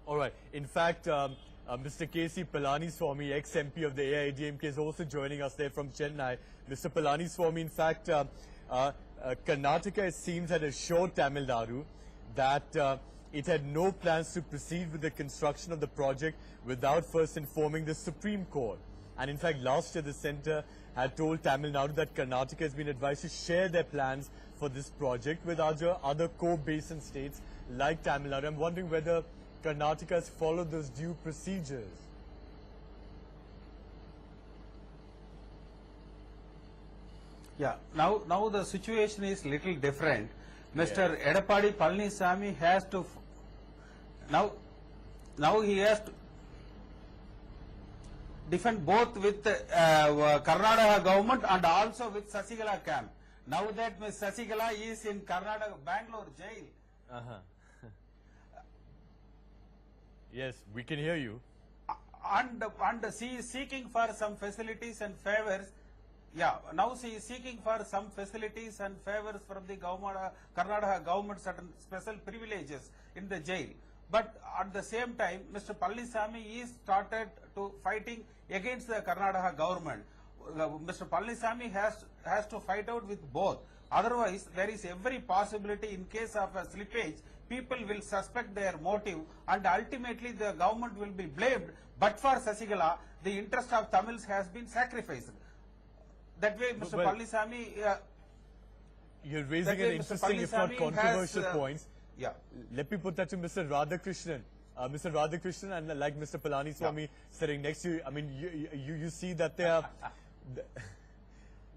All right. In fact, Mr. K.C. Palaniswami, ex-MP of the AIDMK, is also joining us there from Chennai. Mr. Palaniswami, in fact, Karnataka, it seems, had assured Tamil Nadu that it had no plans to proceed with the construction of the project without first informing the Supreme Court. And in fact, last year the centre had told Tamil Nadu that Karnataka has been advised to share their plans for this project with other co-basin states like Tamil Nadu. I'm wondering whether Karnataka has followed those due procedures. Yeah, now the situation is little different. Mr. Edappadi Palaniswami has to now he has to defend both with Karnataka government and also with Sasigala camp. Now that Ms. Sasigala is in Karnataka Bangalore jail. Yes, we can hear you. And she is seeking for some facilities and favors. Yeah, now she is seeking for some facilities and favors from the government, Karnataka government, certain special privileges in the jail. But at the same time, Mr. Palaniswamy is started to fighting against the Karnataka government. Mr. Palaniswamy has to fight out with both. Otherwise, there is every possibility in case of a slippage, people will suspect their motive and ultimately the government will be blamed. But for Sasigala, the interest of Tamils has been sacrificed. That way, Mr. Palaniswamy... You're raising an interesting, if not controversial points. Yeah. Let me put that to Mr. Radhakrishnan. Mr. Radhakrishnan, and like Mr. Palaniswamy sitting next to you, I mean, you see that there are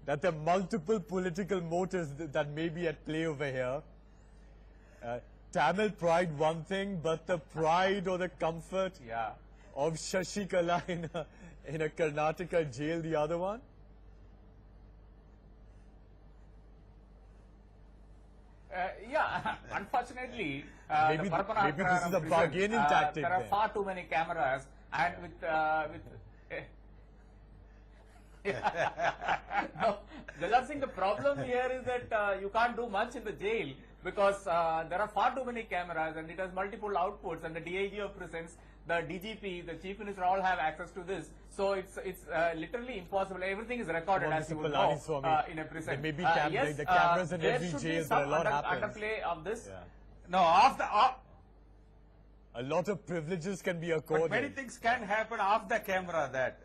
that there are multiple political motives that may be at play over here. Tamil pride one thing, but the pride or the comfort of Shashikala in a Karnataka jail the other one. Yeah, unfortunately, maybe this is a bargaining tactic. There are far too many cameras, and no, Jalal Singh, the problem here is that you can't do much in the jail because there are far too many cameras and it has multiple outputs, and the DIG of prisons, the DGP, the Chief Minister all have access to this. So it's literally impossible. Everything is recorded, as you would know, in a prison. There may be yes, the cameras in every jail, but a lot happens. Underplay of this. Yeah. No, a lot of privileges can be accorded. But many things can happen off the camera. That.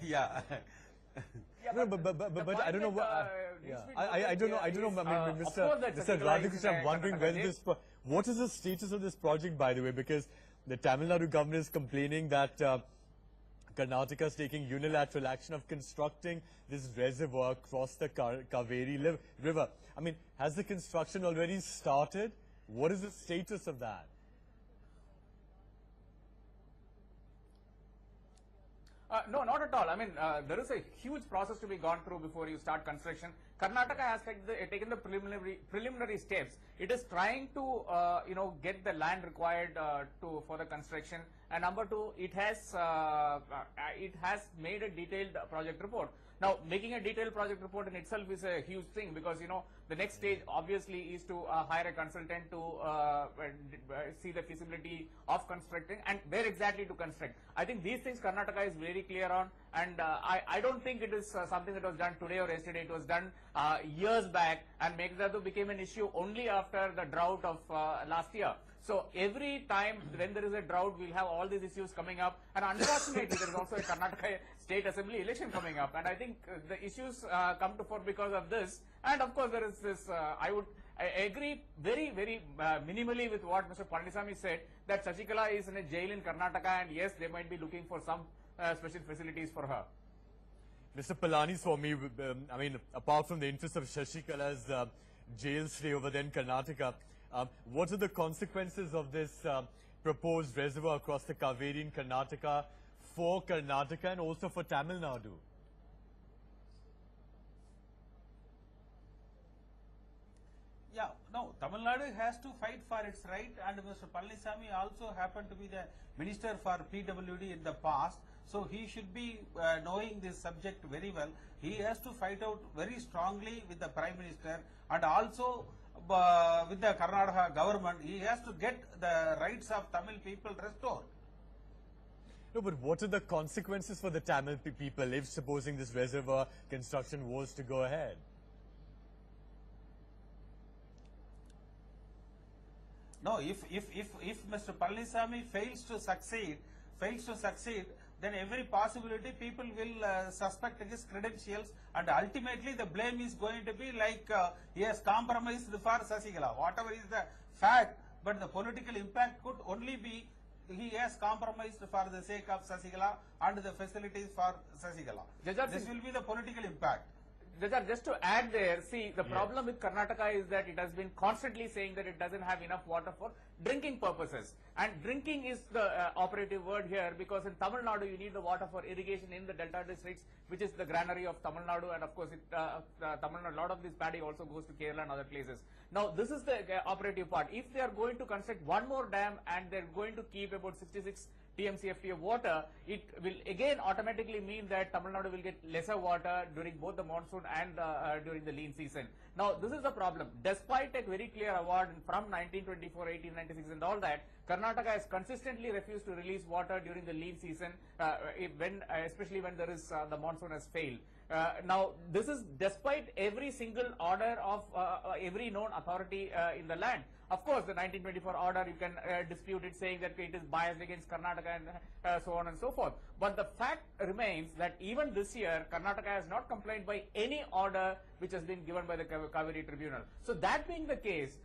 Yeah. No, but I don't know what. I don't know. I mean, Mr. Radhakrishnan, I'm wondering whether this. What is the status of this project, by the way? Because the Tamil Nadu government is complaining that Karnataka is taking unilateral action of constructing this reservoir across the Cauvery river. I mean, has the construction already started? What is the status of that? No, not at all. I mean, there is a huge process to be gone through before you start construction. Karnataka has taken the preliminary steps. It is trying to, get the land required for the construction. And number two, it has made a detailed project report. Now, making a detailed project report in itself is a huge thing because, the next stage obviously is to hire a consultant to see the feasibility of constructing and where exactly to construct. I think these things Karnataka is very clear on, and I don't think it is something that was done today or yesterday. It was done years back, and Meghdadu became an issue only after the drought of last year. So every time when there is a drought, we'll have all these issues coming up. And unfortunately, there is also a Karnataka State Assembly election coming up. And I think the issues come to fore because of this. And of course, there is this, I agree very, very minimally with what Mr. Palaniswamy said, that Shashikala is in a jail in Karnataka, and yes, they might be looking for some special facilities for her. Mr. Palaniswamy, I mean, apart from the interest of Shashikala's jail stay over there in Karnataka, what are the consequences of this proposed reservoir across the Cauvery in Karnataka for Karnataka and also for Tamil Nadu? Yeah, no, Tamil Nadu has to fight for its right, and Mr. Palaniswamy also happened to be the Minister for PWD in the past, so he should be knowing this subject very well. He has to fight out very strongly with the Prime Minister, and also with the Karnataka government. He has to get the rights of Tamil people restored. No, but what are the consequences for the Tamil people if supposing this reservoir construction was to go ahead? No, if Mr. Palaniswami fails to succeed, then every possibility people will suspect his credentials, and ultimately the blame is going to be like he has compromised for Sasigala. Whatever is the fact, but the political impact could only be he has compromised for the sake of Sasigala and the facilities for Sasigala. This will be the political impact. Jajar, just to add there, see, the problem with Karnataka is that it has been constantly saying that it doesn't have enough water for drinking purposes. And drinking is the operative word here, because in Tamil Nadu you need the water for irrigation in the delta districts, which is the granary of Tamil Nadu, and of course Tamil Nadu, a lot of this paddy also goes to Kerala and other places. Now this is the operative part. If they are going to construct one more dam and they are going to keep about 66 TMCFT of water, it will again automatically mean that Tamil Nadu will get lesser water during both the monsoon and during the lean season. Now this is the problem. Despite a very clear award from 1924, 1896 and all that, Karnataka has consistently refused to release water during the lean season, especially when there is the monsoon has failed. Now this is despite every single order of every known authority in the land. Of course, the 1924 order, you can dispute it, saying that it is biased against Karnataka and so on and so forth. But the fact remains that even this year, Karnataka has not complained by any order which has been given by the Cauvery Tribunal. So that being the case,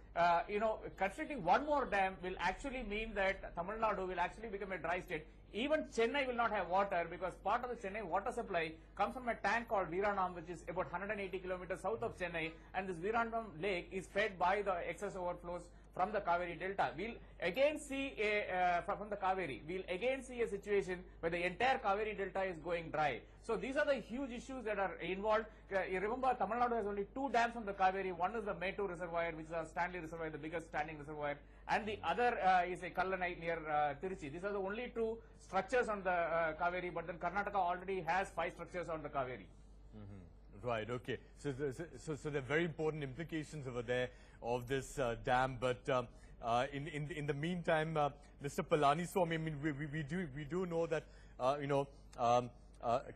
constructing one more dam will actually mean that Tamil Nadu will actually become a dry state. Even Chennai will not have water, because part of the Chennai water supply comes from a tank called Veeranam, which is about 180 kilometers south of Chennai, and this Veeranam lake is fed by the excess overflows from the Cauvery Delta. We'll again see from the Cauvery, we'll again see a situation where the entire Cauvery Delta is going dry. So these are the huge issues that are involved. You remember, Tamil Nadu has only two dams on the Cauvery. One is the Mettur Reservoir, which is a Stanley Reservoir, the biggest standing reservoir, and the other is a Kallanai near Tiruchi. These are the only two structures on the Cauvery, but then Karnataka already has 5 structures on the Cauvery. Right, okay. So there are very important implications over there of this dam, but in the meantime, Mr. Palaniswami, I mean, we do know that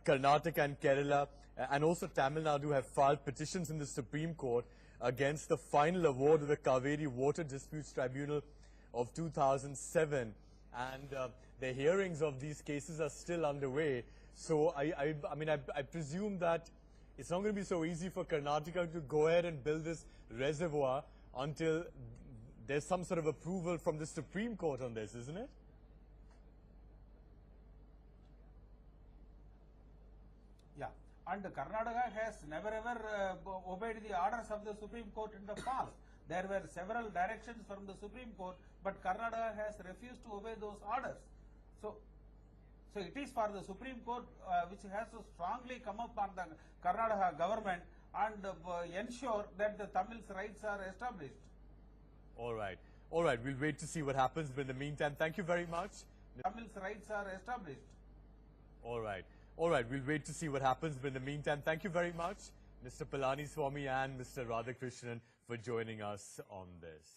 Karnataka and Kerala and also Tamil Nadu have filed petitions in the Supreme Court against the final award of the Cauvery Water Disputes Tribunal of 2007, and the hearings of these cases are still underway. So I presume that it's not going to be so easy for Karnataka to go ahead and build this reservoir until there's some sort of approval from the Supreme Court on this, isn't it? Yeah, and Karnataka has never ever obeyed the orders of the Supreme Court in the past. There were several directions from the Supreme Court, but Karnataka has refused to obey those orders. So it is for the Supreme Court which has to strongly come up on the Karnataka government and ensure that the Tamils' rights are established. All right, we'll wait to see what happens, but in the meantime, thank you very much. Tamils' rights are established. All right, we'll wait to see what happens, but in the meantime, thank you very much, Mr. Palaniswami and Mr. Radhakrishnan, for joining us on this.